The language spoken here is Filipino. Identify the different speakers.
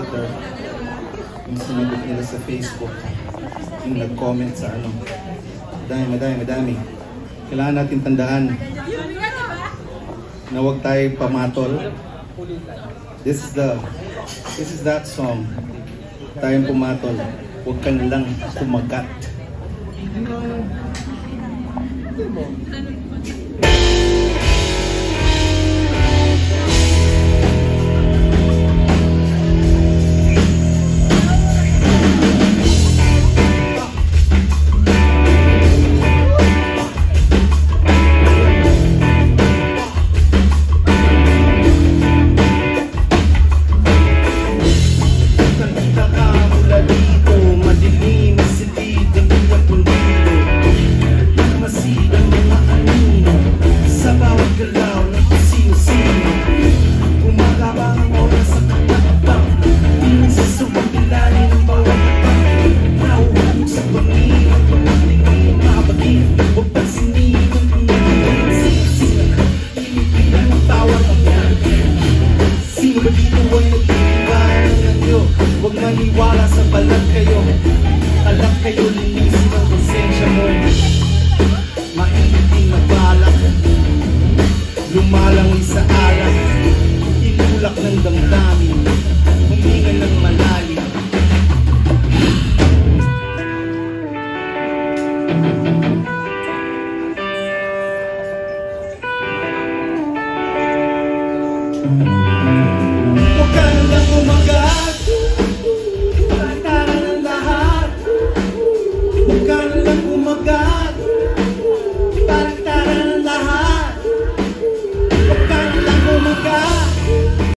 Speaker 1: supporter. Yung sinagot nila sa Facebook. Yung nag-comment sa ano. Madami. Kailangan natin tandaan na huwag tayo pamatol. This is that song. Tayong pumatol. Huwag ka na lang kumagat. Huwag maniwala sa balat kayo. Kalak kayo, linisin ang konsensya mo. Mainit na balak, lumalangoy sa alak, inulak ng damdamin.